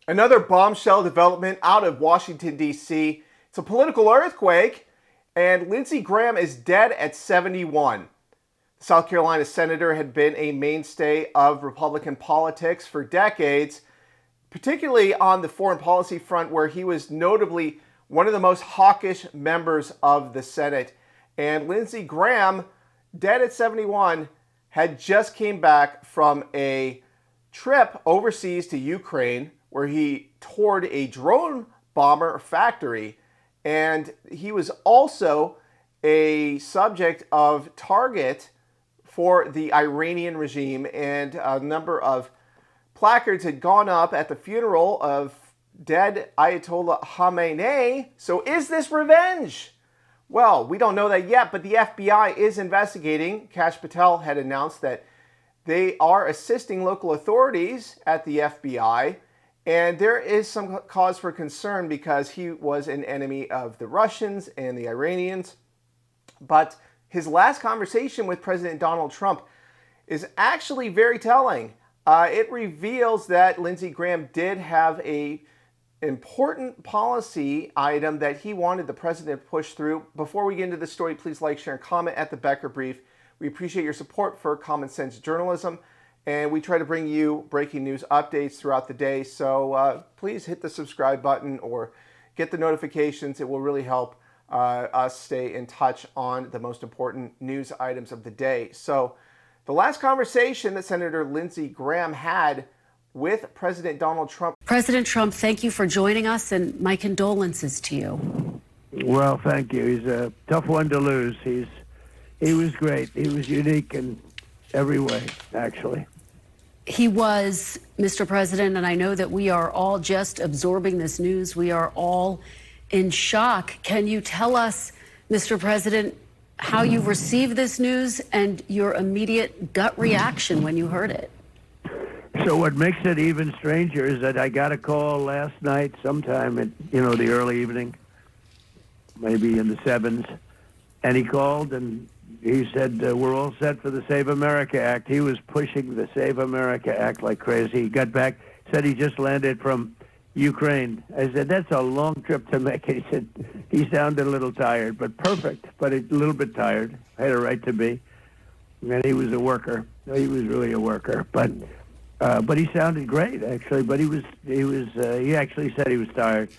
Another bombshell development out of Washington, D.C. It's a political earthquake, and Lindsey Graham is dead at 71. The South Carolina senator had been a mainstay of Republican politics for decades, particularly on the foreign policy front, where he was notably one of the most hawkish members of the Senate. And Lindsey Graham, dead at 71, had just came back from a trip overseas to Ukraine, where he toured a drone bomber factory, and he was also a subject of target for the Iranian regime, and a number of placards had gone up at the funeral of dead Ayatollah Khamenei. So is this revenge? Well, we don't know that yet, but the FBI is investigating. Kash Patel had announced that they are assisting local authorities at the FBI, and there is some cause for concern because he was an enemy of the Russians and the Iranians. But his last conversation with President Donald Trump is actually very telling. It reveals that Lindsey Graham did have an important policy item that he wanted the president to push through. Before we get into the story, please like, share, and comment at the Becker Brief. We appreciate your support for common sense journalism, and we try to bring you breaking news updates throughout the day. So please hit the subscribe button or get the notifications. It will really help us stay in touch on the most important news items of the day. So the last conversation that Senator Lindsey Graham had with President Donald Trump. President Trump, thank you for joining us, and my condolences to you. Well, thank you. He's a tough one to lose. He was great. He was unique in every way, actually. He was, Mr. President, and I know that we are all just absorbing this news. We are all in shock. Can you tell us, Mr. President, how you received this news and your immediate gut reaction when you heard it? So what makes it even stranger is that I got a call last night sometime at, the early evening, maybe in the 7s, and he called and he said, we're all set for the Save America Act. He was pushing the Save America Act like crazy. He got back, said he just landed from Ukraine. I said, that's a long trip to make. He said, he sounded a little tired, but perfect, but a little bit tired. I had a right to be. And he was a worker. He was really a worker. But he sounded great, actually. But he actually said he was tired.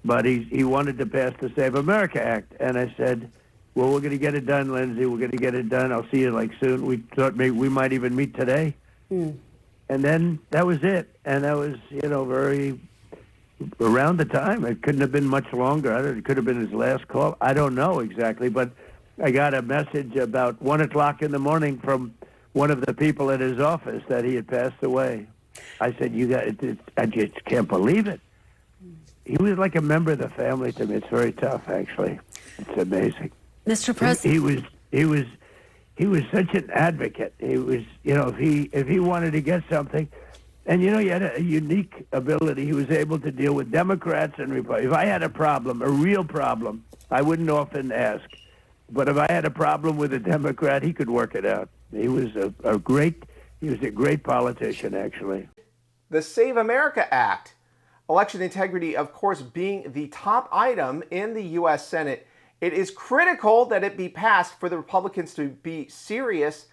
But he wanted to pass the Save America Act. And I said, well, we're going to get it done, Lindsey. We're going to get it done. I'll see you soon. We thought maybe we might even meet today. And then that was it. And that was, very around the time. It couldn't have been much longer. It could have been his last call. I don't know exactly. But I got a message about 1 o'clock in the morning from one of the people at his office that he had passed away. I said, I just can't believe it. He was like a member of the family to me. It's very tough, actually. It's amazing. Mr. President, he was such an advocate. He was, if he wanted to get something, and he had a unique ability. He was able to deal with Democrats and Republicans. If I had a problem, a real problem, I wouldn't often ask. But if I had a problem with a Democrat, he could work it out. He was a great politician, actually. The Save America Act, election integrity, of course, being the top item in the U.S. Senate. It is critical that it be passed for the Republicans to be serious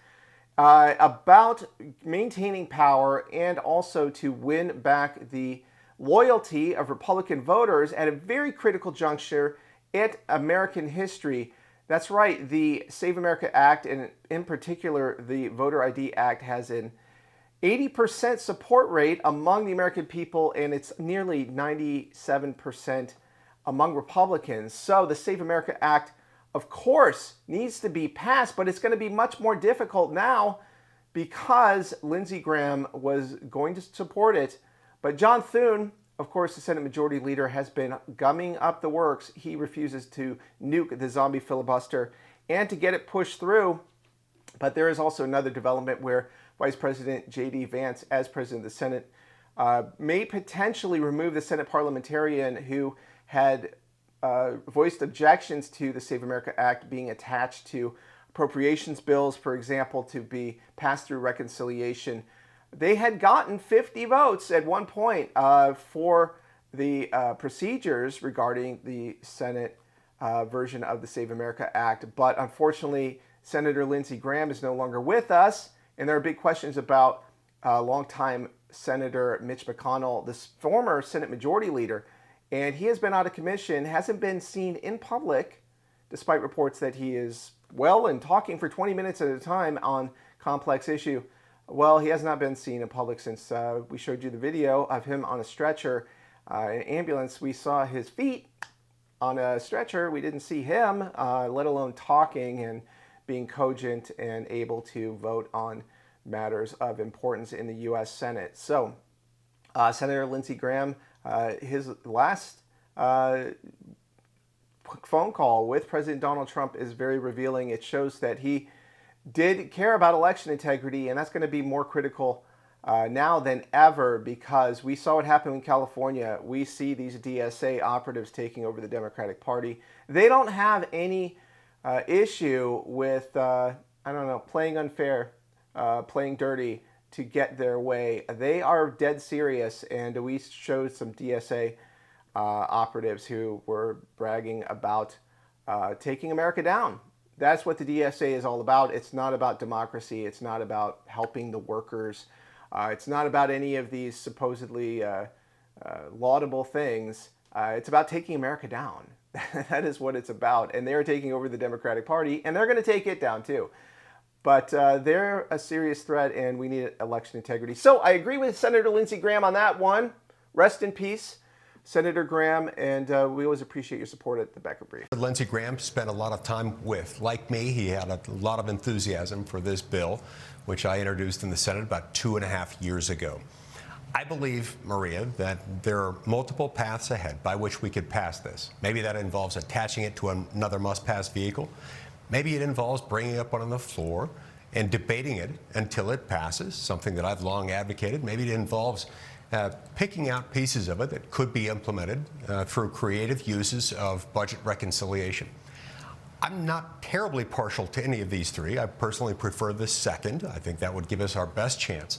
about maintaining power and also to win back the loyalty of Republican voters at a very critical juncture in American history. That's right, the Save America Act, and in particular the Voter ID Act, has an 80% support rate among the American people, and it's nearly 97% among Republicans. So the Save America Act, of course, needs to be passed, but it's going to be much more difficult now because Lindsey Graham was going to support it. But John Thune, of course, the Senate Majority Leader, has been gumming up the works. He refuses to nuke the zombie filibuster and to get it pushed through. But there is also another development where Vice President J.D. Vance, as President of the Senate, may potentially remove the Senate parliamentarian who had voiced objections to the Save America Act being attached to appropriations bills, for example, to be passed through reconciliation. They had gotten 50 votes at one point for the procedures regarding the Senate version of the Save America Act. But unfortunately, Senator Lindsey Graham is no longer with us, and there are big questions about longtime Senator Mitch McConnell, this former Senate Majority Leader, and he has been out of commission, hasn't been seen in public, despite reports that he is well and talking for 20 minutes at a time on complex issue. Well, he has not been seen in public since we showed you the video of him on a stretcher, an ambulance. We saw his feet on a stretcher. We didn't see him, let alone talking and being cogent and able to vote on matters of importance in the U.S. Senate. So, Senator Lindsey Graham, his last phone call with President Donald Trump is very revealing. It shows that he did care about election integrity, and that's going to be more critical now than ever, because we saw what happened in California. We see these DSA operatives taking over the Democratic Party. They don't have any issue with, playing unfair, playing dirty to get their way. They are dead serious, and we showed some DSA operatives who were bragging about taking America down. That's what the DSA is all about. It's not about democracy. It's not about helping the workers. It's not about any of these supposedly laudable things. It's about taking America down. That is what it's about. And they're taking over the Democratic Party, and they're going to take it down too. But they're a serious threat, and we need election integrity. So I agree with Senator Lindsey Graham on that one. Rest in peace, Senator Graham, and we always appreciate your support at the Becker Brief. Lindsey Graham spent a lot of time with. Like me, he had a lot of enthusiasm for this bill, which I introduced in the Senate about 2.5 years ago. I believe, Maria, that there are multiple paths ahead by which we could pass this. Maybe that involves attaching it to another must-pass vehicle. Maybe it involves bringing it up on the floor and debating it until it passes, something that I've long advocated. Maybe it involves picking out pieces of it that could be implemented through creative uses of budget reconciliation. I'm not terribly partial to any of these three. I personally prefer the second. I think that would give us our best chance.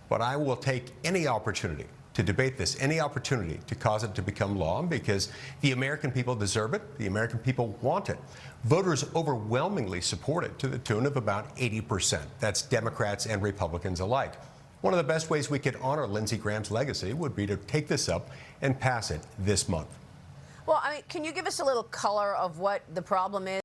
But I will take any opportunity to debate this, any opportunity to cause it to become law, because the American people deserve it. The American people want it. Voters overwhelmingly support it to the tune of about 80%. That's Democrats and Republicans alike. One of the best ways we could honor Lindsey Graham's legacy would be to take this up and pass it this month. Well, I mean, can you give us a little color of what the problem is?